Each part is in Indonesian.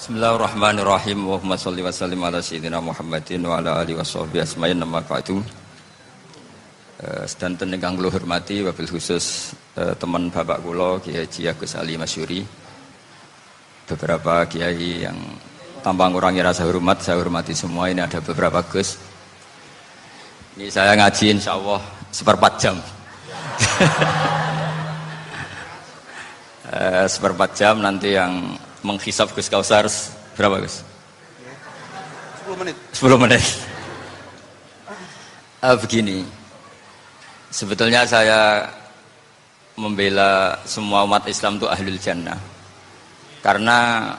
Bismillahirrahmanirrahim. Allahumma sholli wa sallim ala sayyidina Muhammadin wa ala alihi washabbihi asma'in amma ba'du. Sedanten ingkang kula hormati wabil khusus teman bapak kula Kiai Haji Agus Ali Masyuri. Beberapa kiai yang tanpa ngurangi rasa hormat, saya hormati semua. Ini ada beberapa Gus. Ini saya ngaji insyaallah seperempat jam. Seperempat jam nanti yang menghisap Gus Kausar berapa Gus? 10 menit. 10 menit. Begini, sebetulnya saya membela semua umat Islam itu ahlul jannah. Karena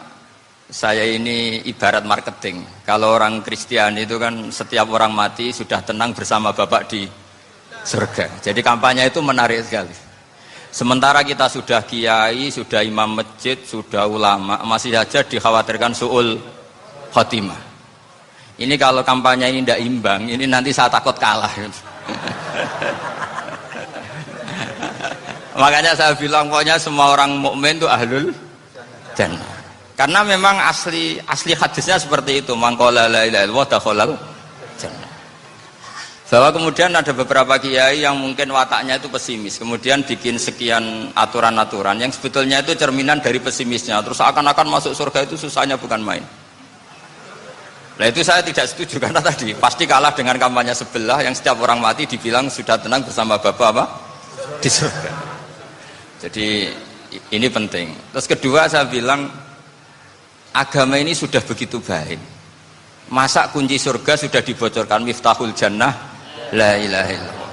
saya ini ibarat marketing. Kalau orang Kristiani itu kan setiap orang mati sudah tenang bersama Bapak di surga. Jadi kampanye itu menarik sekali. Sementara kita sudah kiai, sudah imam masjid, sudah ulama, masih saja dikhawatirkan su'ul khotimah. Ini kalau kampanye ini tidak imbang, ini nanti saya takut kalah. Makanya saya bilang pokoknya semua orang mukmin itu ahlul jannah. Karena memang asli hadisnya seperti itu. Man qala la ilaha illallah dakhalal jannah. Bahwa kemudian ada beberapa kiai yang mungkin wataknya itu pesimis, kemudian bikin sekian aturan-aturan yang sebetulnya itu cerminan dari pesimisnya, terus akan-akan masuk surga itu susahnya bukan main. Nah itu saya tidak setuju, karena tadi pasti kalah dengan kampanye sebelah yang setiap orang mati dibilang sudah tenang bersama Bapak apa? Di surga. Jadi ini penting. Terus kedua saya bilang agama ini sudah begitu baik. Masa kunci surga sudah dibocorkan, miftahul jannah la ilaha illallah.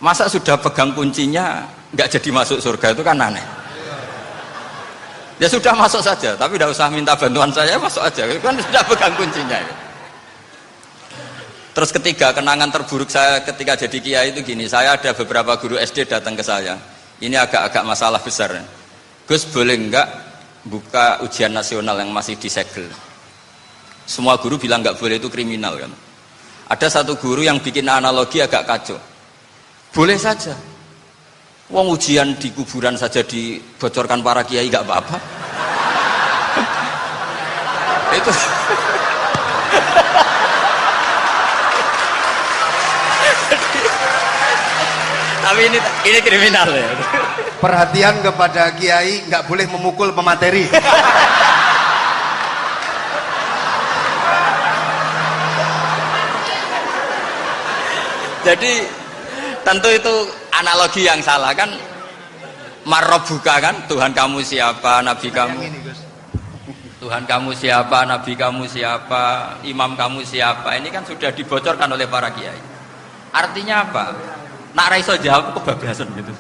Masa sudah pegang kuncinya nggak jadi masuk surga, itu kan aneh. Ya sudah masuk saja, tapi tidak usah minta bantuan saya, masuk aja, kan sudah pegang kuncinya. Terus ketiga, kenangan terburuk saya ketika jadi kiai itu gini, saya ada beberapa guru SD datang ke saya. Ini agak-agak masalah besar. Gus, boleh nggak buka ujian nasional yang masih disegel? Semua guru bilang nggak boleh, itu kriminal kan. Ada satu guru yang bikin analogi agak kacau. Boleh saja. Wong ujian di kuburan saja dibocorkan para kiai nggak apa-apa. Itu. Tapi ini kriminal ya. Perhatian kepada kiai, nggak boleh memukul pemateri. Jadi tentu itu analogi yang salah kan. Marrobuka kan, Tuhan kamu siapa, Nabi kamu. Tuhan kamu siapa, Nabi kamu siapa, imam kamu siapa. Ini kan sudah dibocorkan oleh para kiai. Artinya apa? Nak raiso jawab kebablasan gitu.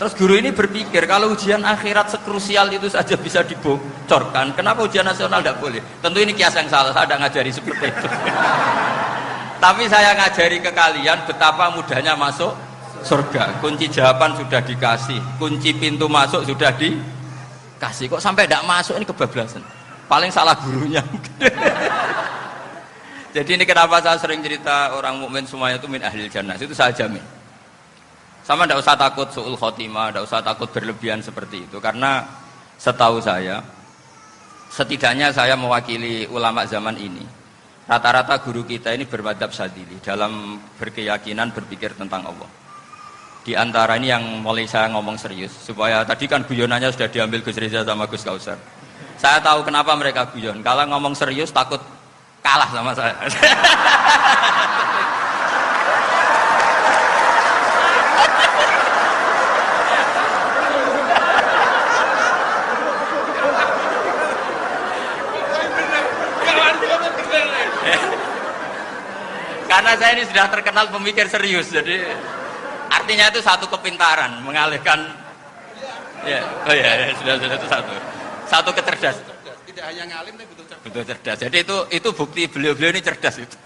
Terus guru ini berpikir kalau ujian akhirat sekrusial itu saja bisa dibocorkan, kenapa ujian nasional tidak boleh? Tentu ini kias yang salah, saya tidak ngajari seperti itu. Tapi saya ngajari ke kalian betapa mudahnya masuk surga. Kunci jawaban sudah dikasih, kunci pintu masuk sudah dikasih. Kok sampai tidak masuk, ini kebablasan. Paling salah gurunya. Jadi ini kenapa saya sering cerita orang mukmin semuanya itu min ahlil jannah. Itu saya jamin. Sama tidak usah takut su'ul khotimah, tidak usah takut berlebihan seperti itu. Karena setahu saya, setidaknya saya mewakili ulama zaman ini. Rata-rata guru kita ini bermadzhab Syadzili dalam berkeyakinan berpikir tentang Allah. Di antara ini yang mulai saya ngomong serius, supaya tadi kan guyonannya sudah diambil Gus Reza sama Gus Kausar. Saya tahu kenapa mereka guyon. Kalau ngomong serius takut kalah sama saya. Karena saya ini sudah terkenal pemikir serius, jadi artinya itu satu kepintaran mengalihkan. Ya, oh ya, sudah itu satu kecerdasan. Tidak hanya ngalim tapi betul cerdas. Betul cerdas. Jadi itu bukti beliau-beliau ini cerdas itu.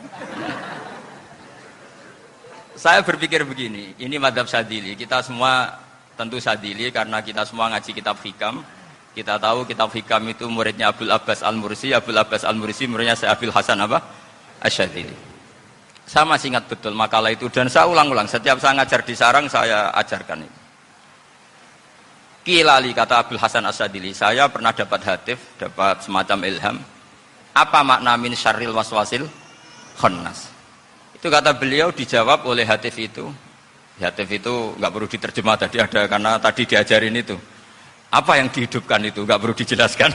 Saya berpikir begini, ini madzhab Syadzili. Kita semua tentu Syadzili karena kita semua ngaji kitab hikam. Kita tahu kitab hikam itu muridnya Abdul Abbas Al-Mursi. Abdul Abbas Al-Mursi muridnya Syekh Abil Hasan apa? Asy-Syadzili. Saya masih ingat betul makalah itu dan saya ulang-ulang. Setiap saya ngajar di sarang saya ajarkan itu. Kilali, kata Abdul Hasan As-Sadili, saya pernah dapat hatif, dapat semacam ilham. Apa makna min syarril waswasil khannas? Itu kata beliau dijawab oleh hatif itu. Hatif itu nggak perlu diterjemah tadi ada, karena tadi diajarin itu. Apa yang dihidupkan itu nggak perlu dijelaskan.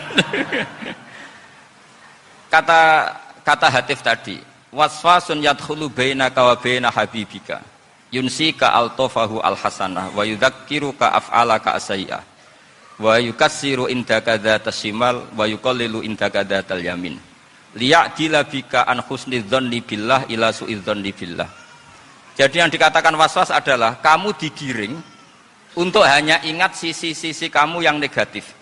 Kata hatif tadi, waswasun yadkhulu bainaka wa baina habibika yunsika altofahu alhasanah wa yudzakiruka af'alaka asai'ah wa yukassiru indaka dzatas shimal wa yuqallilu indaka dzatal yamin liya'dila bika an husnidz dzanni billah ila su'iz dzanni billah. Jadi yang dikatakan waswas adalah kamu digiring untuk hanya ingat sisi-sisi kamu yang negatif,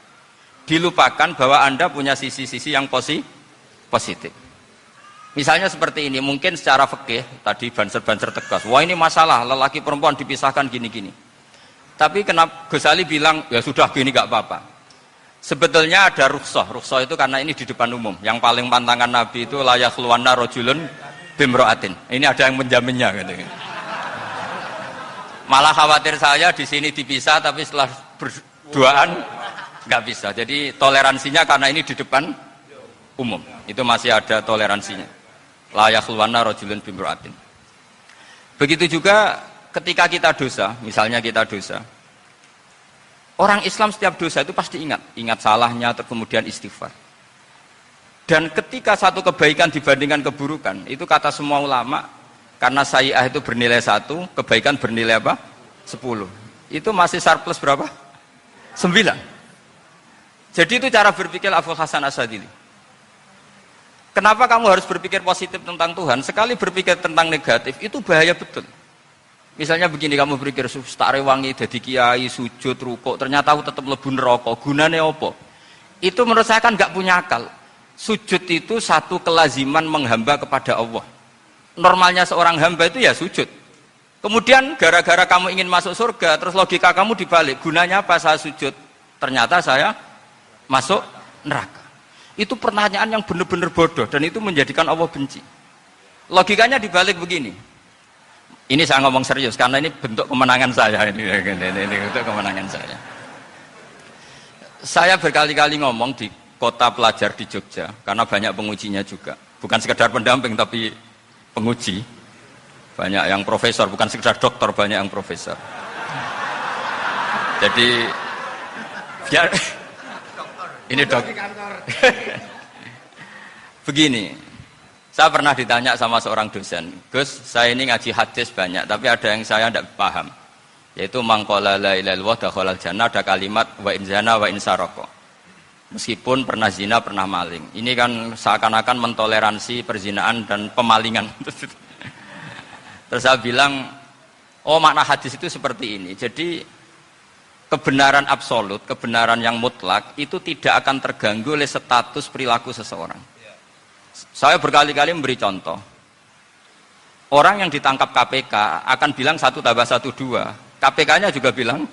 dilupakan bahwa Anda punya sisi-sisi yang positif. Misalnya seperti ini, mungkin secara fikih tadi banser-banser tegas, wah ini masalah lelaki perempuan dipisahkan gini-gini. Tapi kenapa Ghazali bilang ya sudah gini gak apa-apa. Sebetulnya ada rukhsah itu karena ini di depan umum. Yang paling pantangan Nabi itu la yakhluwanna rajulun bimra'atin. Ini ada yang menjaminnya gitu. Malah khawatir saya di sini dipisah tapi setelah berduaan nggak bisa. Jadi toleransinya karena ini di depan umum. Itu masih ada toleransinya. La yakhluwanna rajulun bimra'atin. Begitu juga ketika kita dosa, misalnya kita dosa. Orang Islam setiap dosa itu pasti ingat salahnya, kemudian istighfar. Dan ketika satu kebaikan dibandingkan keburukan, itu kata semua ulama, karena sayyi'ah itu bernilai 1, kebaikan bernilai apa? 10. Itu masih surplus berapa? 9. Jadi itu cara berpikir Abdul Hasan As-Sadili. Kenapa kamu harus berpikir positif tentang Tuhan? Sekali berpikir tentang negatif, itu bahaya betul. Misalnya begini, kamu berpikir, tak rewangi, jadi kiai, sujud, rukuk, ternyata aku tetap lebu neraka, gunanya apa? Itu menurut saya kan gak punya akal. Sujud itu satu kelaziman menghamba kepada Allah. Normalnya seorang hamba itu ya sujud. Kemudian gara-gara kamu ingin masuk surga, terus logika kamu dibalik, gunanya apa saya sujud? Ternyata saya masuk neraka. Itu pertanyaan yang benar-benar bodoh dan itu menjadikan Allah benci. Logikanya dibalik begini. Ini saya ngomong serius karena ini bentuk kemenangan saya, ini bentuk kemenangan saya. Saya berkali-kali ngomong di kota pelajar di Jogja karena banyak pengujinya juga. Bukan sekedar pendamping tapi penguji. Banyak yang profesor, bukan sekedar dokter, banyak yang profesor. Jadi biar ini dok. Begini, saya pernah ditanya sama seorang dosen, Gus, saya ini ngaji hadis banyak, tapi ada yang saya tidak paham, yaitu mangqala la ilaha illallah dakhalal jannah, ada kalimat wa in zana wa in saraka. Meskipun pernah zina, pernah maling. Ini kan seakan-akan mentoleransi perzinaan dan pemalingan. Terus saya bilang, oh makna hadis itu seperti ini. Jadi kebenaran absolut, kebenaran yang mutlak itu tidak akan terganggu oleh status perilaku seseorang. Saya berkali-kali memberi contoh. Orang yang ditangkap KPK akan bilang 1 + 1 2. KPK-nya juga bilang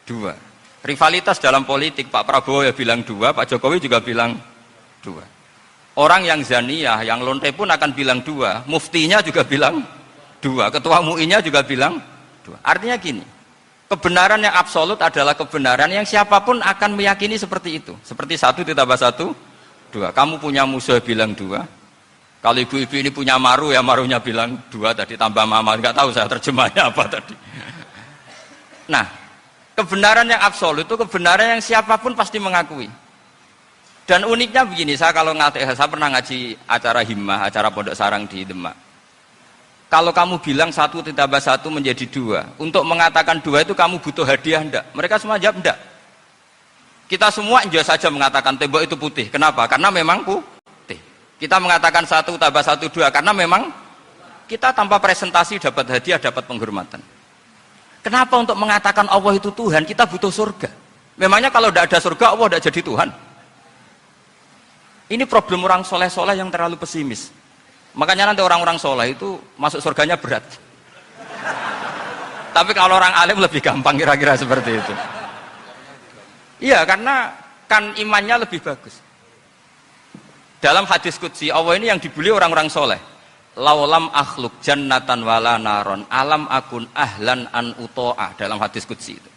2. Rivalitas dalam politik, Pak Prabowo ya bilang 2, Pak Jokowi juga bilang 2. Orang yang zaniyah, yang lonte pun akan bilang 2. Muftinya juga bilang 2. Ketua MUI-nya juga bilang 2. Artinya gini, kebenaran yang absolut adalah kebenaran yang siapapun akan meyakini seperti itu. Seperti 1 + 1 2. Kamu punya musuh bilang 2. Kalau ibu-ibu ini punya maru, ya marunya bilang 2 tadi tambah mama. Enggak tahu saya terjemahnya apa tadi. Nah, kebenaran yang absolut itu kebenaran yang siapapun pasti mengakui. Dan uniknya begini, saya kalau saya pernah ngaji acara himmah, acara pondok sarang di Demak. Kalau kamu bilang 1 + 1 menjadi 2, untuk mengatakan 2 itu kamu butuh hadiah enggak? Mereka semua jawab enggak. Kita semua enjoy saja mengatakan tembok itu putih. Kenapa? Karena memang putih. Kita mengatakan 1 + 1 2 karena memang kita tanpa presentasi dapat hadiah, dapat penghormatan. Kenapa untuk mengatakan Allah itu Tuhan kita butuh surga? Memangnya kalau tidak ada surga Allah tidak jadi Tuhan? Ini problem orang soleh-soleh yang terlalu pesimis. Makanya nanti orang-orang soleh itu masuk surganya berat. Tapi kalau orang alim lebih gampang kira-kira seperti itu. Iya, karena kan imannya lebih bagus. Dalam hadis qudsi, Allah ini yang dibuli orang-orang soleh. Laulam akhluk jannatan wala naron alam akun ahlan an uto'ah. Dalam hadis qudsi itu.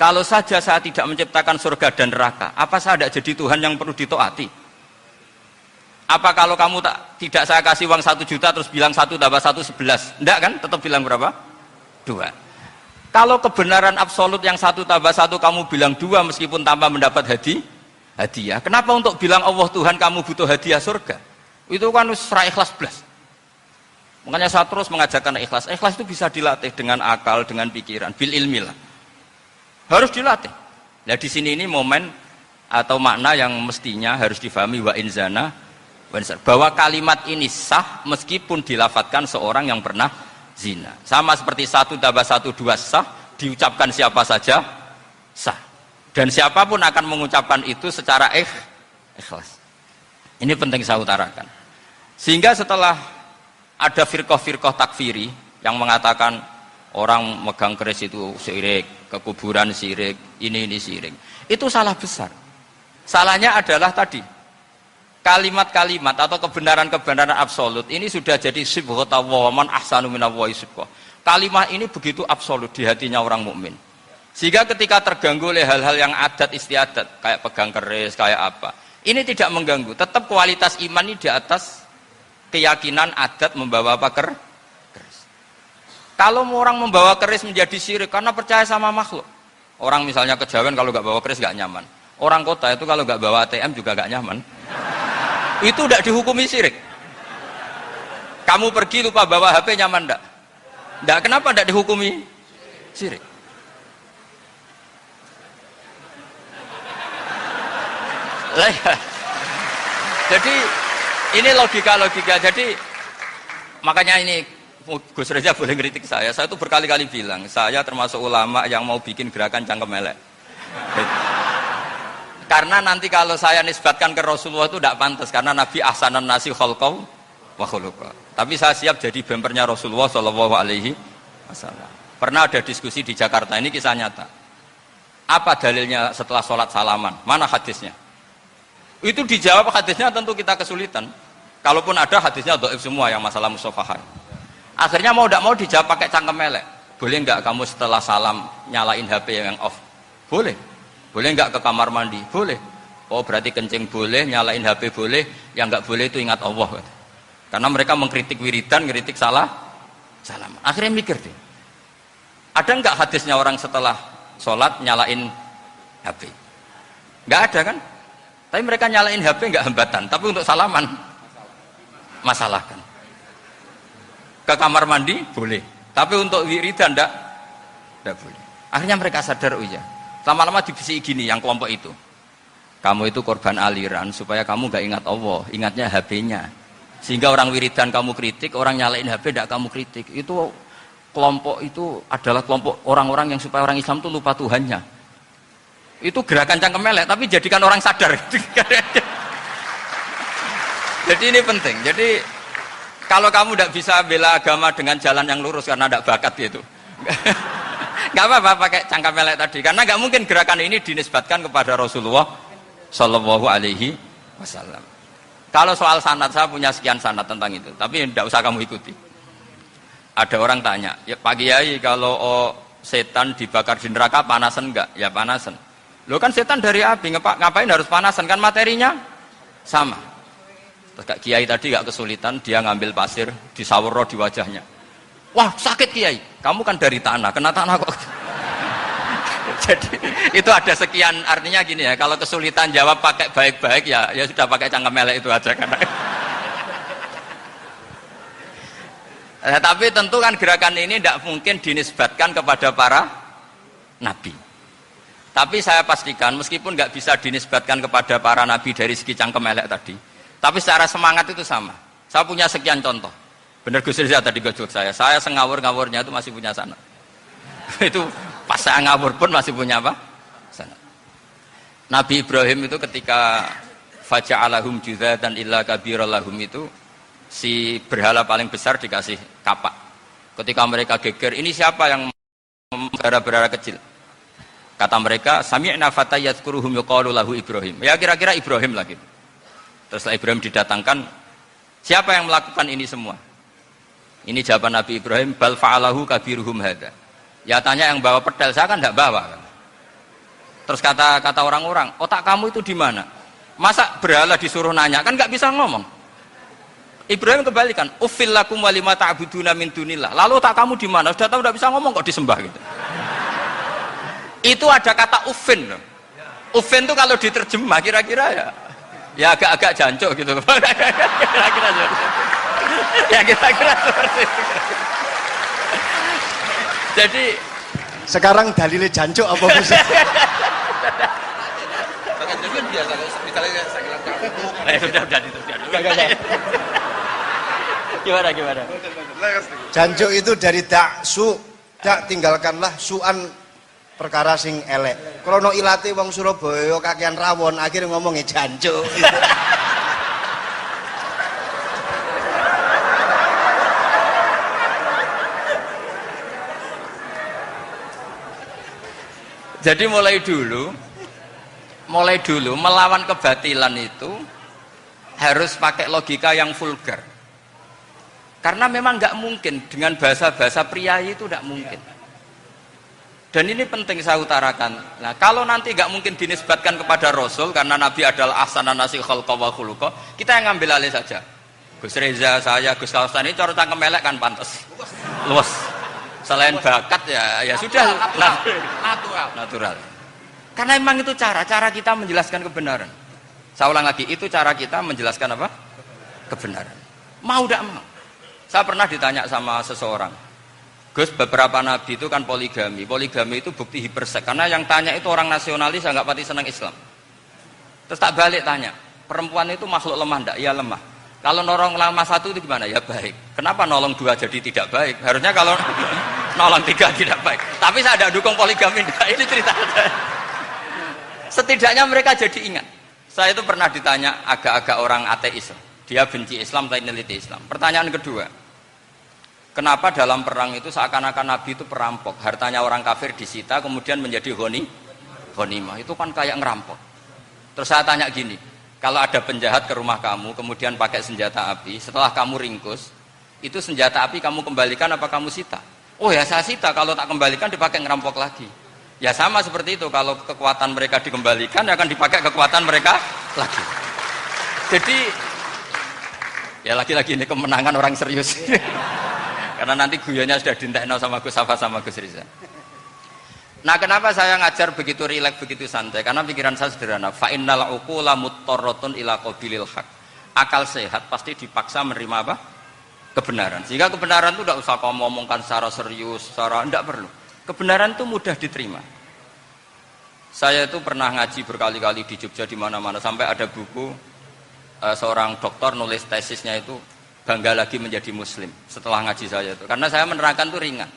Kalau saja saya tidak menciptakan surga dan neraka, apa saya tidak jadi Tuhan yang perlu ditaati? Apa kalau kamu tidak saya kasih uang 1 juta terus bilang 1 tambah 1 11? Enggak kan? Tetap bilang berapa? 2. Kalau kebenaran absolut yang 1 tambah 1 kamu bilang 2 meskipun tanpa mendapat hadiah. Kenapa untuk bilang Allah Tuhan kamu butuh hadiah surga? Itu kan serah ikhlas belas. Makanya saya terus mengajarkan ikhlas. Ikhlas itu bisa dilatih dengan akal, dengan pikiran, bil ilmi lah. Harus dilatih. Nah di sini ini momen atau makna yang mestinya harus difahami wa inzana bahwa kalimat ini sah meskipun dilafatkan seorang yang pernah zina. Sama seperti 1 tambah 1 2 sah, diucapkan siapa saja sah. Dan siapapun akan mengucapkan itu secara ikhlas. Ini penting saya utarakan. Sehingga setelah ada firqah-firqah takfiri yang mengatakan orang megang keris itu syirik, ke kuburan syirik, ini syirik. Itu salah besar. Salahnya adalah tadi kalimat-kalimat atau kebenaran-kebenaran absolut ini sudah jadi sibghatullah man ahsanu minallahi sibghah. Kalimat ini begitu absolut di hatinya orang mukmin. Sehingga ketika terganggu oleh hal-hal yang adat istiadat kayak pegang keris, kayak apa, ini tidak mengganggu. Tetap kualitas iman ini di atas keyakinan adat membawa apa keris. Kalau orang membawa keris menjadi syirik karena percaya sama makhluk. Orang misalnya kejawen kalau nggak bawa keris nggak nyaman. Orang kota itu kalau nggak bawa ATM juga nggak nyaman. Itu tidak dihukumi syirik. Kamu pergi lupa bawa HP nyaman enggak? Enggak, kenapa tidak dihukumi syirik? Jadi ini logika. Jadi makanya ini Gus Reza boleh ngeritik saya itu berkali-kali bilang saya termasuk ulama yang mau bikin gerakan cangkem elek. Karena nanti kalau saya nisbatkan ke Rasulullah itu tidak pantas karena Nabi ahsanan nasi khalqahu wa khuluqa. Tapi saya siap jadi bempernya Rasulullah sallallahu alaihi wasallam. Pernah ada diskusi di Jakarta, ini kisah nyata. Apa dalilnya setelah sholat salaman? Mana hadisnya? Itu dijawab hadisnya tentu kita kesulitan. Kalaupun ada hadisnya dhaif semua yang masalah musafahan. Akhirnya mau tidak mau dijawab pakai cangkem elek. Boleh enggak kamu setelah salam nyalain HP yang off? Boleh. Boleh enggak ke kamar mandi? Boleh. Oh berarti kencing boleh, nyalain HP boleh, yang enggak boleh itu ingat Allah. Karena mereka mengkritik wiridan, ngeritik salam. Akhirnya mikir deh. Ada enggak hadisnya orang setelah sholat nyalain HP? Enggak ada kan? Tapi mereka nyalain HP enggak hambatan, tapi untuk salaman masalah kan. Ke kamar mandi boleh, tapi untuk wiridan enggak boleh. Akhirnya mereka sadar, oh iya. Lama-lama dibisiki gini yang kelompok itu. Kamu itu korban aliran supaya kamu enggak ingat Allah, ingatnya HP-nya. Sehingga orang wiridan kamu kritik, orang nyalain HP enggak kamu kritik. Itu kelompok itu adalah kelompok orang-orang yang supaya orang Islam itu lupa Tuhannya. Itu gerakan cangkem elek, tapi jadikan orang sadar. Jadi ini penting. Jadi kalau kamu tidak bisa bela agama dengan jalan yang lurus karena tidak bakat gitu, nggak apa-apa pakai cangkem elek tadi. Karena nggak mungkin gerakan ini dinisbatkan kepada Rasulullah Shallallahu Alaihi Wasallam. Kalau soal sanad, saya punya sekian sanad tentang itu, tapi tidak usah kamu ikuti. Ada orang tanya, ya Pak Kiai kalau setan dibakar di neraka panasan enggak? Ya panasan. Lo kan setan dari api, ngapain harus panasan? Kan materinya sama. Terus Kak Kiai tadi gak kesulitan, dia ngambil pasir, disawero di wajahnya. Wah sakit Kiai, kamu kan dari tanah, kena tanah kok. Jadi itu ada sekian, artinya gini ya, kalau kesulitan jawab pakai baik-baik ya sudah pakai cangkem elek itu aja karena. Tapi tentu kan gerakan ini tidak mungkin dinisbatkan kepada para nabi. Tapi saya pastikan meskipun nggak bisa dinisbatkan kepada para nabi dari segi cangkem elek tadi, tapi secara semangat itu sama. Saya punya sekian contoh. Benar Gus Riza tadi gojok saya sengawur-ngawurnya itu masih punya sanad. Itu pas saya ngawur pun masih punya apa? Sanad. Nabi Ibrahim itu ketika faja'alahum juzatan illa kabirallahum itu si berhala paling besar dikasih kapak. Ketika mereka geger, ini siapa yang berhala-berhala kecil? Kata mereka, sami'na fatay yadhkuruhum yuqalu lahu Ibrahim. Ya kira-kira Ibrahim lagi. Terus Ibrahim didatangkan, siapa yang melakukan ini semua? Ini jawaban Nabi Ibrahim, bal fa'alahu kabiruhum hadza. Ya tanya yang bawa pedal, saya kan enggak bawa kan. Terus kata orang-orang, otak kamu itu di mana? Masa berhala disuruh nanya, kan nggak bisa ngomong. Ibrahim kembalikan, uffil lakum walima ta'buduna min dunillah. Lalu otak kamu di mana? Sudah tahu nggak bisa ngomong kok disembah gitu. Itu ada kata uffin loh. Uffin itu kalau diterjemah kira-kira ya agak-agak jancuk gitu. Kira-kira ya kira-kira seperti itu. Jadi sekarang dalilnya jancuk apa bisa? Gimana? Jancuk itu dari daksu, dak tinggalkanlah suan perkara sing elek. Krono ilate wong Surabaya kakean rawon akhirnya ngomongnya jancuk. Jadi mulai dulu melawan kebatilan itu harus pakai logika yang vulgar. Karena memang nggak mungkin dengan bahasa-bahasa priayi itu nggak mungkin. Dan ini penting saya utarakan. Nah, kalau nanti nggak mungkin dinisbatkan kepada Rasul karena Nabi adalah ahsanan nasi khalqa wa khuluqa, kita yang ngambil alih saja. Gus Reza, saya, Gus Kawasan ini cara cangkem elek kan pantas. Luas. Selain bakat ya sudah natural. Karena memang itu cara kita menjelaskan kebenaran. Saya ulang lagi, itu cara kita menjelaskan apa? Kebenaran. Mau tidak mau. Saya pernah ditanya sama seseorang, Gus, beberapa nabi itu kan poligami. Poligami itu bukti hipersek. Karena yang tanya itu orang nasionalis yang nggak pati senang Islam. Terus tak balik tanya, perempuan itu makhluk lemah enggak? Iya lemah. Kalau nolong lama satu itu gimana? Ya baik. Kenapa nolong dua jadi tidak baik? Harusnya kalau nolong tiga tidak baik. Tapi saya tidak dukung poligami. Ini cerita saya. Setidaknya mereka jadi ingat. Saya itu pernah ditanya agak-agak orang ateis. Dia benci Islam tapi neliti Islam. Pertanyaan kedua, kenapa dalam perang itu seakan-akan Nabi itu perampok? Hartanya orang kafir disita kemudian menjadi ghanimah. Itu kan kayak ngerampok. Terus saya tanya gini, kalau ada penjahat ke rumah kamu, kemudian pakai senjata api, setelah kamu ringkus, itu senjata api kamu kembalikan apa kamu sita? Oh ya saya sita, kalau tak kembalikan dipakai ngerampok lagi. Ya sama seperti itu, kalau kekuatan mereka dikembalikan, akan dipakai kekuatan mereka lagi. Jadi, ya lagi-lagi ini kemenangan orang serius. Karena nanti guyonnya sudah dintekno sama Gus Safa sama Gus Riza. Nah, kenapa saya ngajar begitu rileks, begitu santai? Karena pikiran saya sederhana. Fa innal uqula muttarratun ila qabilil haq. Akal sehat pasti dipaksa menerima apa? Kebenaran. Sehingga kebenaran itu tidak usah kamu ngomongkan secara serius, secara tidak perlu. Kebenaran itu mudah diterima. Saya itu pernah ngaji berkali-kali di Jogja di mana-mana sampai ada buku seorang dokter nulis tesisnya itu bangga lagi menjadi muslim setelah ngaji saya itu. Karena saya menerangkan itu ringan.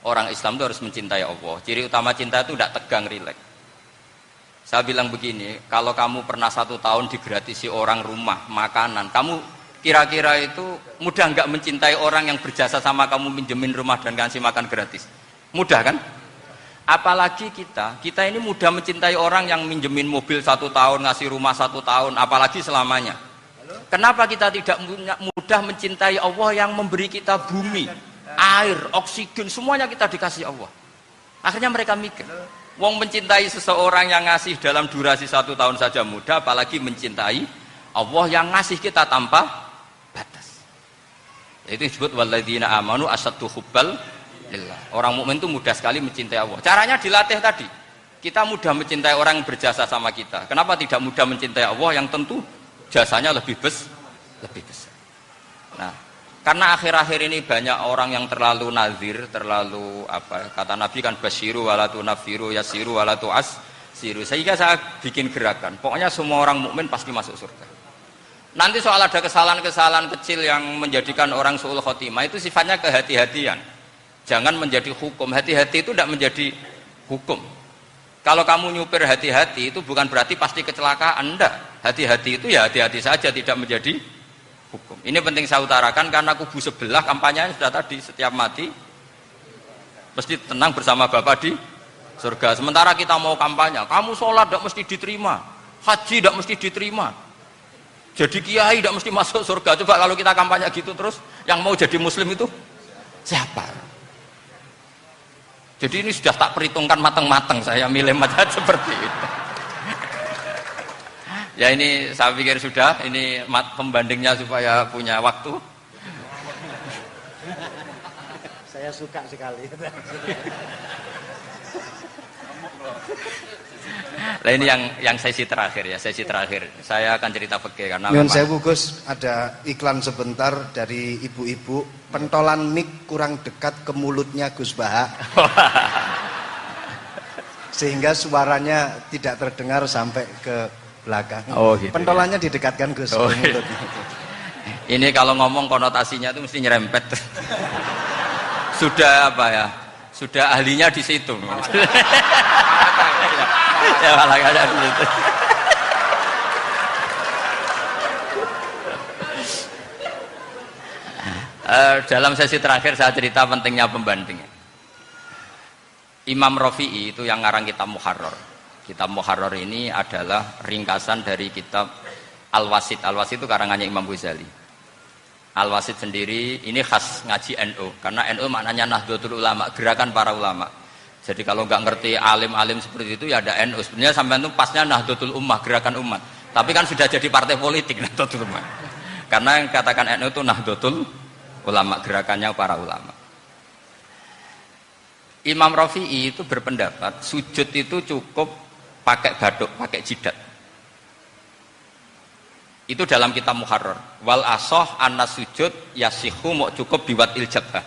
Orang Islam itu harus mencintai Allah. Ciri utama cinta itu tidak tegang, rileks. Saya bilang begini, kalau kamu pernah 1 tahun digratisi orang rumah, makanan, kamu kira-kira itu mudah nggak mencintai orang yang berjasa sama kamu minjemin rumah dan kasih makan gratis? Mudah kan? Apalagi kita ini mudah mencintai orang yang minjemin mobil 1 tahun, ngasih rumah 1 tahun, apalagi selamanya. Kenapa kita tidak mudah mencintai Allah yang memberi kita bumi, air, oksigen, semuanya kita dikasih Allah? Akhirnya mereka mikir, wong mencintai seseorang yang ngasih dalam durasi 1 tahun saja mudah, apalagi mencintai Allah yang ngasih kita tanpa batas. Itu disebut walladzina amanu asaddu hubbal lillah. Orang mukmin itu mudah sekali mencintai Allah. Caranya dilatih tadi. Kita mudah mencintai orang yang berjasa sama kita. Kenapa tidak mudah mencintai Allah yang tentu jasanya lebih besar? Nah, karena akhir-akhir ini banyak orang yang terlalu nazir, terlalu apa? Kata Nabi kan basyiru walatu nafiru yasiru walatu asiru. Sehingga saya bikin gerakan. Pokoknya semua orang mukmin pasti masuk surga. Nanti soal ada kesalahan-kesalahan kecil yang menjadikan orang su'ul khotimah itu sifatnya kehati-hatian. Jangan menjadi hukum. Hati-hati itu tidak menjadi hukum. Kalau kamu nyupir hati-hati itu bukan berarti pasti kecelakaan. Enggak. Hati-hati itu ya hati-hati saja, tidak menjadi hukum. Ini penting saya utarakan karena kubu sebelah kampanyenya sudah tadi, setiap mati mesti tenang bersama Bapak di surga. Sementara kita mau kampanye, kamu sholat tidak mesti diterima, haji tidak mesti diterima, jadi kiai tidak mesti masuk surga. Coba kalau kita kampanye gitu terus, yang mau jadi muslim itu siapa? Jadi ini sudah tak perhitungkan matang-matang, saya milih macam seperti itu. Ya ini saya pikir sudah, ini pembandingnya supaya punya waktu. Saya suka sekali. Nah ini yang sesi terakhir ya, sesi terakhir. Saya akan cerita fikih karena Nyun sewu Gus, ada iklan sebentar dari ibu-ibu, pentolan mic kurang dekat ke mulutnya Gus Baha. Sehingga suaranya tidak terdengar sampai ke belakang. Oh, gitu, pentolannya didekatkan Gus ke gitu. mulut. Ini kalau ngomong konotasinya itu mesti nyerempet. Sudah apa ya? Sudah ahlinya di situ. Ya malah ada di situ. Dalam sesi terakhir saya cerita pentingnya pembanding. Imam Rafi'i itu yang ngarang kitab Muharrar. Kitab Muharrar ini adalah ringkasan dari kitab Al-Wasit. Al-Wasit itu karangannya Imam Ghazali. Al-Wasit sendiri ini khas ngaji NU, karena NU maknanya Nahdlatul Ulama, gerakan para ulama. Jadi kalau nggak ngerti alim-alim seperti itu ya ada NU. Sebenarnya sampai itu pasnya Nahdlatul Ummah, gerakan umat. Tapi kan sudah jadi partai politik Nahdlatul Ummah. Karena yang katakan NU itu Nahdlatul Ulama, gerakannya para ulama. Imam Rafi'i itu berpendapat sujud itu cukup pakai baduk, pakai jidat. Itu dalam kitab Muharrar. Wal asoh anna sujud yasihu mau cukup biwat iljabah.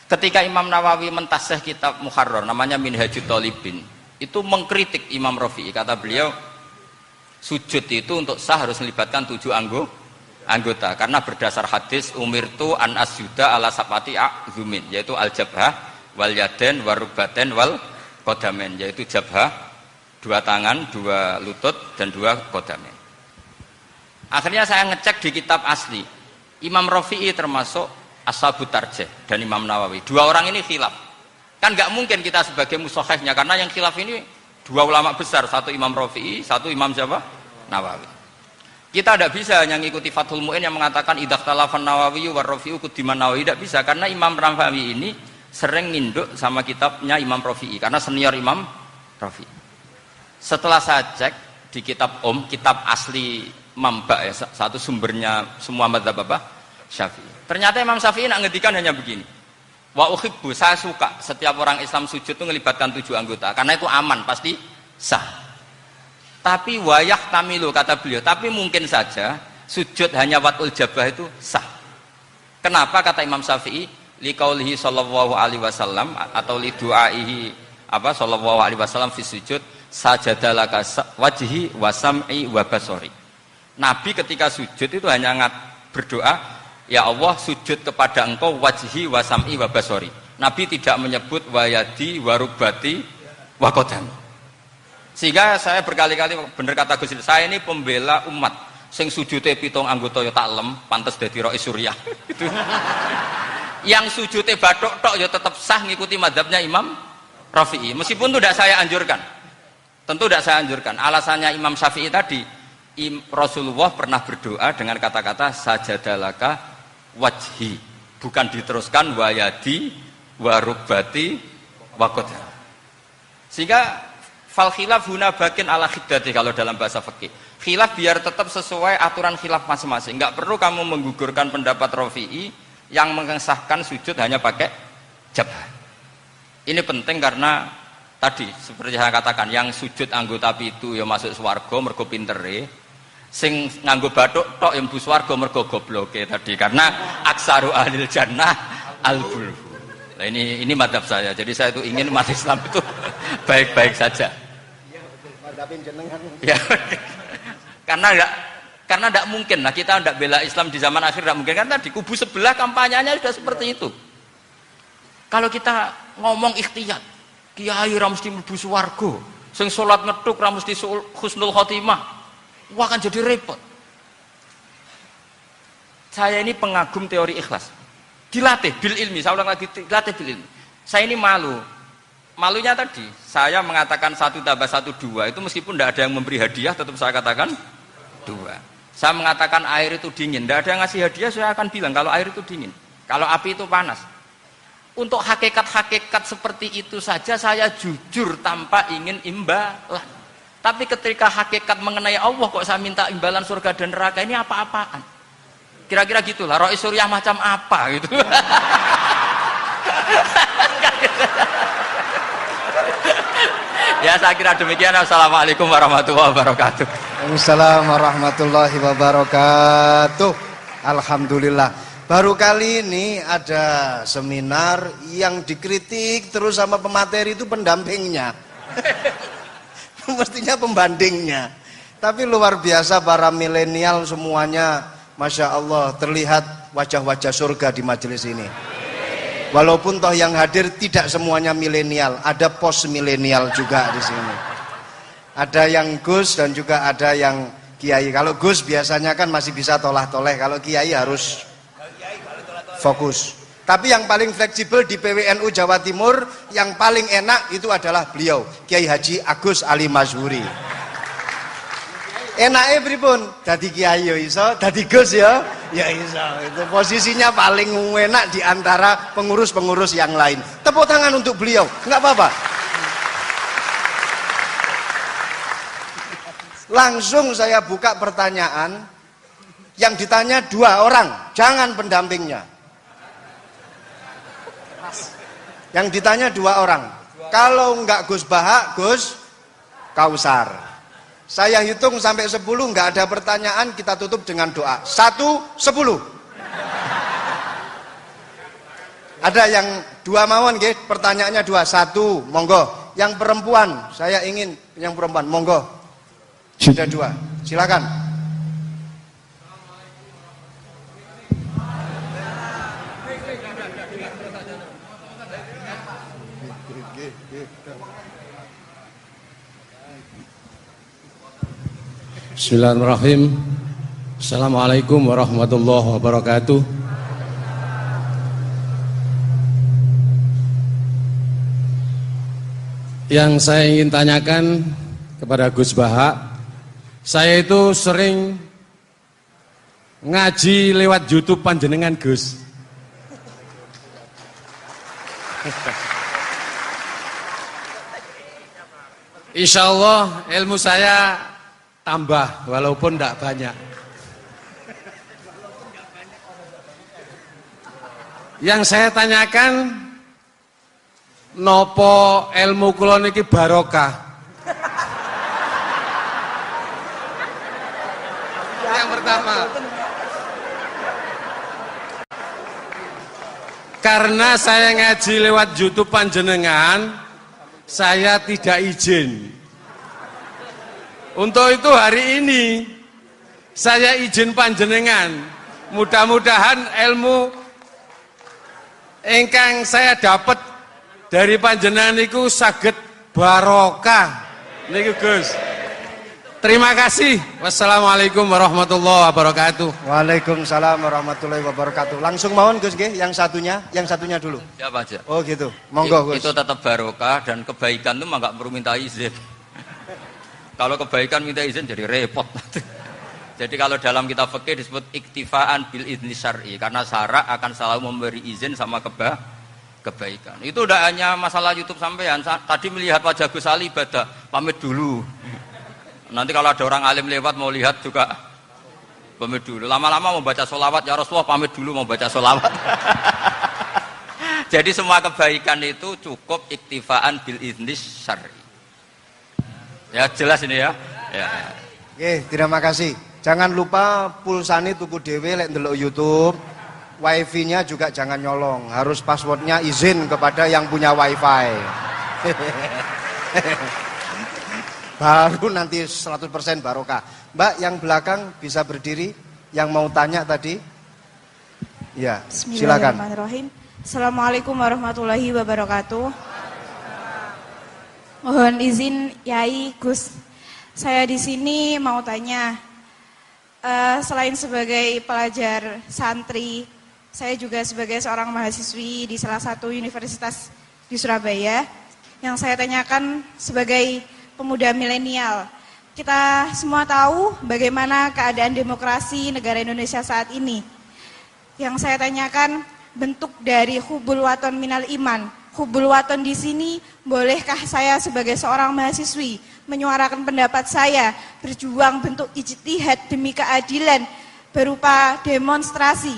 Ketika Imam Nawawi mentasih kitab Muharrar namanya Minhajut Thalibin, itu mengkritik Imam Rafi'i. Kata beliau sujud itu untuk sah harus melibatkan 7 anggota karena berdasar hadis umirtu an asjuda ala sapati a'zumin, yaitu al-jabhah wal yaden warubaten wal qadamen, yaitu jabhah 2 tangan, 2 lutut dan 2 qadamen. Akhirnya saya ngecek di kitab asli. Imam Rafi'i termasuk Ashabut Tarjih dan Imam Nawawi. 2 orang ini khilaf. Kan nggak mungkin kita sebagai mushahihnya karena yang khilaf ini 2 ulama besar, satu Imam Rafi'i, satu Imam siapa? Nawawi. Kita tidak bisa hanya ngikuti Fathul Mu'in yang mengatakan idzakhtalafan Nawawi war Rafi'u kudiman Nawawi, tidak bisa karena Imam Nawawi ini sering nginduk sama kitabnya Imam Rafi'i karena senior Imam Rafi'i. Setelah saya cek di kitab kitab asli Mamba ya, satu sumbernya semua mazhab apa? Syafi'i. Ternyata Imam Syafi'i nak ngedikan hanya begini. Wa uhibbu, saya suka setiap orang Islam sujud itu melibatkan 7 anggota karena itu aman, pasti sah. Tapi wayah tamilu kata beliau, tapi mungkin saja sujud hanya watul jabah itu sah. Kenapa kata Imam Syafi'i? Liqaulihi sallallahu alaihi wasallam atau li du'aihi apa sallallahu alaihi wasallam fi sujud sajadalaka wajhi wa sam'i wa basari. Nabi ketika sujud itu hanya berdoa, ya Allah sujud kepada engkau wajhi wa sam'i wa basari. Nabi tidak menyebut wayadi warubati wa qadam. Sehingga saya berkali-kali bener kata Gus, saya ini pembela umat sing sujude 7 anggota ya tak lem pantes dadi Rais Suriah. Itu. Yang sujude bathuk tok ya tetap sah ngikuti mazhabnya Imam Rafi'i. Meskipun itu tidak saya anjurkan. Tentu tidak saya anjurkan. Alasannya Imam Syafi'i tadi, Rasulullah pernah berdoa dengan kata-kata sajadalaka wajhi, bukan diteruskan wayadi warubati waqadha. Sehingga fal khilaf huna bakin ala khiddati kalau dalam bahasa fikih. Khilaf biar tetap sesuai aturan khilaf masing-masing. Enggak perlu kamu menggugurkan pendapat Rafi'i yang mengesahkan sujud hanya pakai jabah. Ini penting karena tadi seperti saya katakan, yang sujud anggota itu ya masuk swarga mergo pintere, sing nganggo bathuk tok yang mlebu swarga mergo gobloke tadi, karena aksaru ahlil jannah al-bulhu. Nah, ini mazhab saya. Jadi saya itu ingin umat Islam itu baik-baik saja. Ya. Karena tidak mungkin lah kita tidak bela Islam di zaman akhir, tidak mungkin kan tadi kubu sebelah kampanyenya sudah seperti itu. Kalau kita ngomong ikhtiyat, kiai ra mesti mlebu swarga, sing salat ngethuk ra mesti husnul khotimah, wah kan jadi repot. Saya ini pengagum teori ikhlas, dilatih bil ilmi, saya ulang lagi, dilatih bil ilmi. Saya ini malunya tadi saya mengatakan 1 tambah 1 2 itu meskipun tidak ada yang memberi hadiah tetap saya katakan 2. Saya mengatakan air itu dingin, tidak ada yang ngasih hadiah, saya akan bilang kalau air itu dingin, kalau api itu panas. Untuk hakikat-hakikat seperti itu saja saya jujur tanpa ingin imbalan. Tapi ketika hakikat mengenai Allah kok saya minta imbalan surga dan neraka, ini apa-apaan? Kira-kira gitulah, Rois Suriah macam apa gitu. Ya saya kira demikian. Assalamualaikum warahmatullahi wabarakatuh. Waalaikumsalam warahmatullahi wabarakatuh. Alhamdulillah. Baru kali ini ada seminar yang dikritik terus sama pemateri itu pendampingnya. Mestinya pembandingnya. Tapi luar biasa para milenial semuanya, Masya Allah, terlihat wajah-wajah surga di majelis ini. Walaupun toh yang hadir tidak semuanya milenial, ada pos milenial juga di sini. Ada yang Gus dan juga ada yang Kiai. Kalau Gus biasanya kan masih bisa tolah-toleh, kalau Kiai harus fokus. Tapi yang paling fleksibel di PWNU Jawa Timur, yang paling enak itu adalah beliau, Kiai Haji Agus Ali Mazhuri. Enaknya pripun? Dadi Kiai ya iso, dadi Gus ya iso. Itu posisinya paling enak di antara pengurus-pengurus yang lain. Tepuk tangan untuk beliau, enggak apa-apa. Langsung saya buka pertanyaan. Yang ditanya 2 orang, jangan pendampingnya. Yang ditanya 2 orang. Kalau enggak Gus Baha, Gus Kausar. Saya hitung sampai 10, enggak ada pertanyaan, kita tutup dengan doa. 1, 10. Ada yang 2 mawon nggih, pertanyaannya 2. 1, monggo. Yang perempuan, saya ingin yang perempuan, monggo. Sudah 2. Silakan. Bismillahirrahmanirrahim. Assalamualaikum warahmatullahi wabarakatuh. Yang saya ingin tanyakan kepada Gus Baha, saya itu sering ngaji lewat YouTube panjenengan Gus. Insya Allah ilmu saya tambah walaupun tidak banyak. Yang saya tanyakan, nopo ilmu kula niki barokah? Yang pertama, karena saya ngaji lewat YouTube panjenengan, saya tidak izin. Untuk itu hari ini saya izin panjenengan, mudah-mudahan ilmu ingkang saya dapat dari panjenengan niku saged barokah niku Gus. Terima kasih. Wassalamualaikum warahmatullahi wabarakatuh. Waalaikumsalam warahmatullahi wabarakatuh. Langsung mawon Gus nggih, yang satunya dulu. Siapa aja? Oh gitu. Monggo Gus. Itu tetap barokah dan kebaikan itu mah enggak perlu minta izin. Kalau kebaikan minta izin jadi repot. Jadi kalau dalam kitab fikih disebut iktifaan bil idzni syar'i, karena syarak akan selalu memberi izin sama kebaikan. Itu udah hanya masalah YouTube sampean. Tadi melihat wajah Gus Ali ibadah, pamit dulu. Nanti kalau ada orang alim lewat mau lihat juga pamit dulu. Lama-lama mau baca sholawat, ya Rasulullah pamit dulu mau baca sholawat. Jadi semua kebaikan itu cukup iktifaan bil idzni syar'i. Ya jelas ini ya. Oke, terima kasih. Jangan lupa pulsane tuku dhewe lek ndelok YouTube. Wifi-nya juga jangan nyolong. Harus passwordnya izin kepada yang punya wifi. Baru nanti 100% barokah. Mbak yang belakang bisa berdiri. Yang mau tanya tadi. Ya, silakan. Bismillahirrahmanirrahim. Assalamualaikum warahmatullahi wabarakatuh. Mohon izin Yai Gus, saya di sini mau tanya, selain sebagai pelajar santri, saya juga sebagai seorang mahasiswi di salah satu universitas di Surabaya. Yang saya tanyakan sebagai pemuda milenial, kita semua tahu bagaimana keadaan demokrasi negara Indonesia saat ini. Yang saya tanyakan, bentuk dari hubul waton minal iman, Hubbul Waton di sini, bolehkah saya sebagai seorang mahasiswi menyuarakan pendapat saya, berjuang bentuk ijtihad demi keadilan berupa demonstrasi?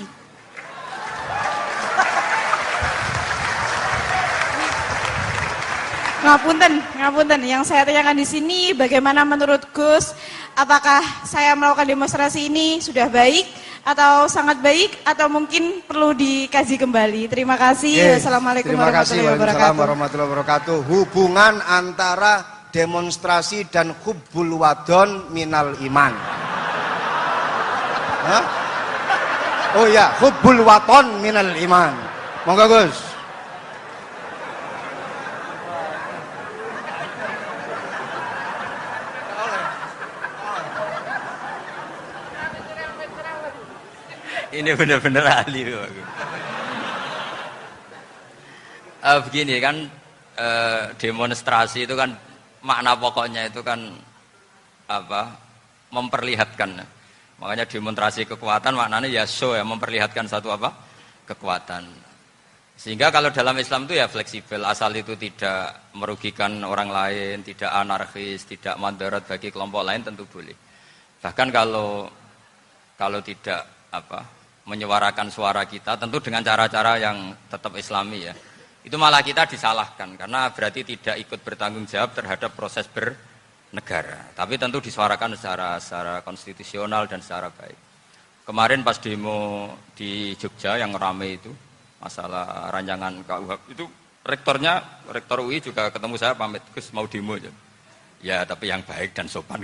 Ngapunten. Yang saya tanyakan di sini, bagaimana menurut Gus? Apakah saya melakukan demonstrasi ini sudah baik atau sangat baik atau mungkin perlu dikaji kembali? Terima kasih. Wassalamualaikum warahmatullahi wabarakatuh. Hubungan antara demonstrasi dan hubbul wadon minal iman. Hah? Oh ya, hubbul waton minal iman. Monggo Gus. Ini benar-benar ahli. Begini kan, demonstrasi itu kan makna pokoknya itu kan apa? Memperlihatkan. Makanya demonstrasi kekuatan maknanya ya show ya, memperlihatkan satu apa? Kekuatan. Sehingga kalau dalam Islam itu ya fleksibel, asal itu tidak merugikan orang lain, tidak anarkis, tidak mandorot bagi kelompok lain tentu boleh. Bahkan kalau tidak apa? Menyuarakan suara kita tentu dengan cara-cara yang tetap islami ya, itu malah kita disalahkan karena berarti tidak ikut bertanggung jawab terhadap proses bernegara, tapi tentu disuarakan secara konstitusional dan secara baik. Kemarin pas demo di Jogja yang ramai itu masalah rancangan KUHP itu, rektor UI juga ketemu saya, pamit Gus mau demo ya tapi yang baik dan sopan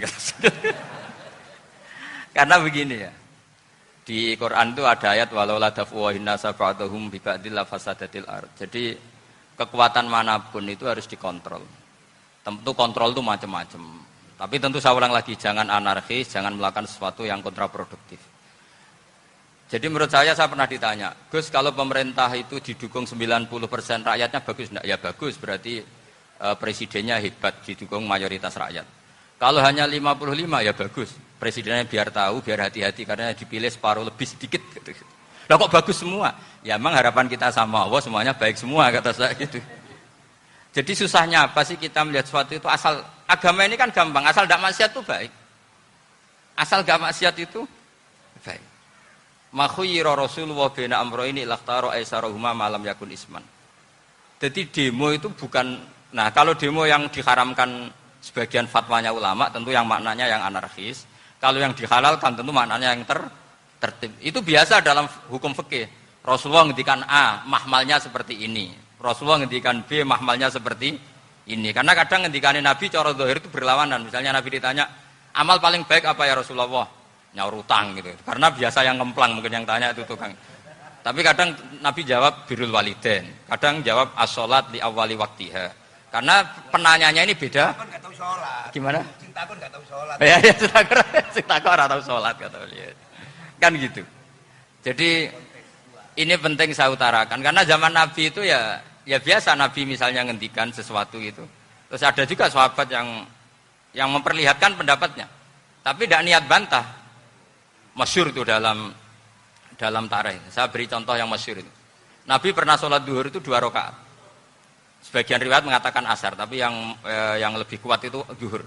karena begini ya, di Quran itu ada ayat walau la daf'uhin nasa ba'dahum bi ba'dil fasadatil ard. Jadi kekuatan manapun itu harus dikontrol. Tentu kontrol itu macam-macam. Tapi tentu saya ulang lagi, jangan anarkis, jangan melakukan sesuatu yang kontraproduktif. Jadi menurut saya pernah ditanya, Gus kalau pemerintah itu didukung 90% rakyatnya bagus enggak? Ya bagus, berarti presidennya hebat, didukung mayoritas rakyat. Kalau hanya 55 ya bagus, presidennya biar tahu, biar hati-hati karena dipilih separuh lebih sedikit. Lah kok bagus semua? Ya memang harapan kita sama Allah semuanya baik semua kata saya gitu. Jadi susahnya apa sih kita melihat sesuatu itu asal agama ini kan gampang, asal tidak maksiat itu baik. Asal gak maksiat itu baik. Makhuyira Rasulullah bina amroini lakhtaro aisarohuma malam yakun isman. Jadi demo itu bukan, nah kalau demo yang diharamkan sebagian fatwanya ulama tentu yang maknanya yang anarkis. Kalau yang dihalalkan tentu maknanya yang tertib. Itu biasa dalam hukum fikih. Rasulullah ngendikan A, mahmalnya seperti ini. Rasulullah ngendikan B, mahmalnya seperti ini. Karena kadang ngendikanin Nabi cara zahir itu berlawanan. Misalnya Nabi ditanya, amal paling baik apa ya Rasulullah? Nyaur utang gitu. Karena biasa yang ngemplang mungkin yang tanya itu tukang. Tapi kadang Nabi jawab birrul walidain. Kadang jawab as-sholat li awwali waktiha. Karena penanyanya ini beda. Cintakon nggak tahu sholat. Gimana? Cintakon nggak tahu sholat. Ya, cintakon nggak tahu sholat kata beliau. Kan gitu. Jadi ini penting saya utarakan karena zaman Nabi itu ya biasa Nabi misalnya ngendikan sesuatu itu. Terus ada juga sahabat yang memperlihatkan pendapatnya. Tapi tidak niat bantah. Masyhur itu dalam tarikh. Saya beri contoh yang masyhur itu. Nabi pernah sholat duhur itu 2 rakaat. Sebagian riwayat mengatakan asar, tapi yang lebih kuat itu zuhur.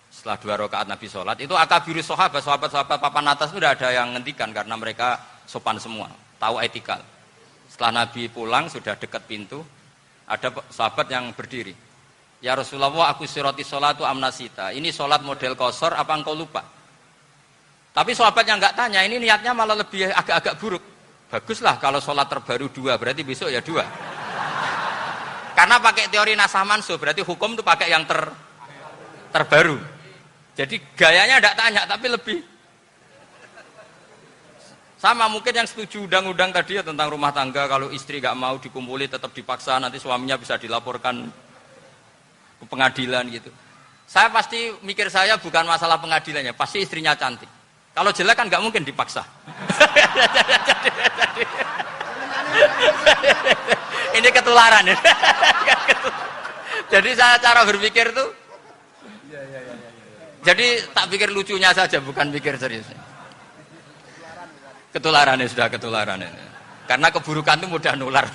Setelah 2 rakaat Nabi sholat, itu akabirus sahabat papan atas itu sudah ada yang ngendikan karena mereka sopan semua, tahu etikal. Setelah Nabi pulang sudah dekat pintu, ada sahabat yang berdiri. Ya Rasulullah, aku siroti sholatu amnasita. Ini sholat model kosor, apa engkau lupa? Tapi sahabat yang nggak tanya, ini niatnya malah lebih agak-agak buruk. Baguslah kalau sholat terbaru 2, berarti besok ya 2. Karena pakai teori nasah mansuh, berarti hukum itu pakai yang terbaru. Jadi gayanya tidak tanya, tapi lebih sama mungkin yang setuju undang-undang tadi ya tentang rumah tangga, kalau istri nggak mau dikumpuli tetap dipaksa, nanti suaminya bisa dilaporkan ke pengadilan gitu. Saya pasti mikir saya bukan masalah pengadilannya, pasti istrinya cantik. Kalau jelek kan nggak mungkin dipaksa. Ini ketularan ya. Jadi saya cara berpikir tuh, jadi tak pikir lucunya saja, bukan pikir serius. Ketularan ya, sudah ketularan ini. Karena keburukan itu mudah nular.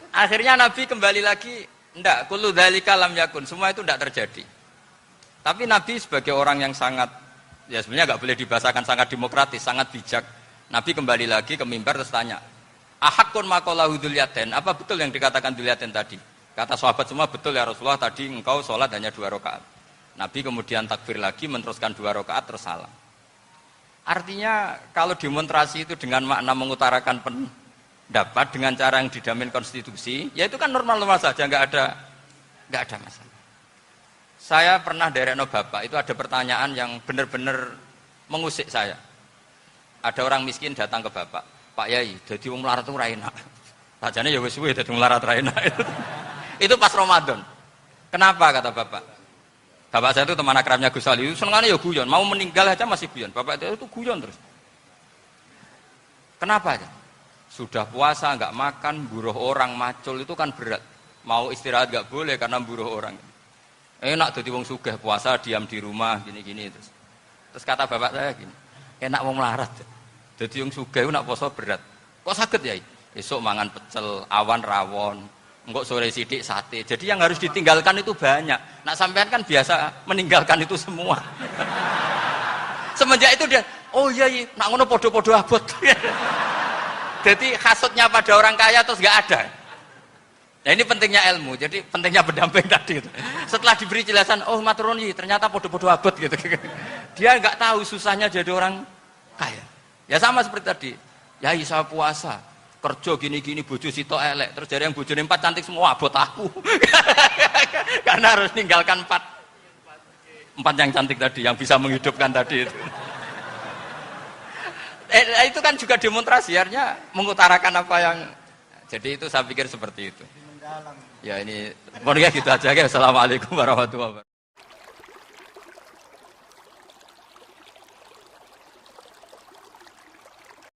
Akhirnya Nabi kembali lagi, enggak, kullu dzalika lam yakun, semua itu enggak terjadi. Tapi Nabi sebagai orang yang sangat, ya sebenarnya enggak boleh dibahasakan sangat demokratis, sangat bijak. Nabi kembali lagi ke mimbar terus tanya, ahakun maqalahu Dzulyaten, apa betul yang dikatakan Dzulyaten tadi? Kata sahabat semua, betul ya Rasulullah, tadi engkau sholat hanya 2 rakaat. Nabi kemudian takbir lagi, meneruskan 2 rakaat terus salam. Artinya kalau demonstrasi itu dengan makna mengutarakan pendapat dengan cara yang dijamin konstitusi, ya itu kan normal-normal saja, nggak ada masalah. Saya pernah derekno bapak, itu ada pertanyaan yang benar-benar mengusik saya. Ada orang miskin datang ke bapak, Pak Yai, jadi wong melarat itu ra enak. Sajane ya wis suwe dadi wong melarat ra enak. Itu pas Ramadan. Kenapa kata bapak? Bapak saya itu teman akrabnya Gus Ali, senengannya ya guyon, mau meninggal aja masih guyon. Bapak itu guyon terus. Kenapa aja? Sudah puasa nggak makan, buruh orang macul itu kan berat. Mau istirahat nggak boleh karena buruh orang. Enak jadi wong sugih puasa diam di rumah gini-gini terus. Terus kata bapak saya gini, enak wong melarat. Jadi wong sugih nak puasa berat. Kok sakit ya? Esok mangan pecel, awan rawon. Enggak sore sidik sate. Jadi yang harus ditinggalkan itu banyak. Nak sampean kan biasa meninggalkan itu semua. Semenjak itu dia, oh iya, nak ngono podo-podo abot. Jadi hasutnya pada orang kaya terus nggak ada. Nah ini pentingnya ilmu. Jadi pentingnya pendamping tadi. Itu. Setelah diberi jelasan, oh maturoni ternyata podo-podo abot gitu. Dia nggak tahu susahnya jadi orang kaya. Ya sama seperti tadi. Ya saya puasa. Kerja gini-gini bojo sitok elek terus dari yang bojone 4 cantik semua abot aku. Karena harus ninggalkan 4 yang cantik tadi yang bisa menghidupkan tadi itu. Itu kan juga demonstrasi artinya mengutarakan apa yang jadi itu saya pikir seperti itu. Ya ini pokoknya gitu aja ya. Assalamualaikum warahmatullahi wabarakatuh.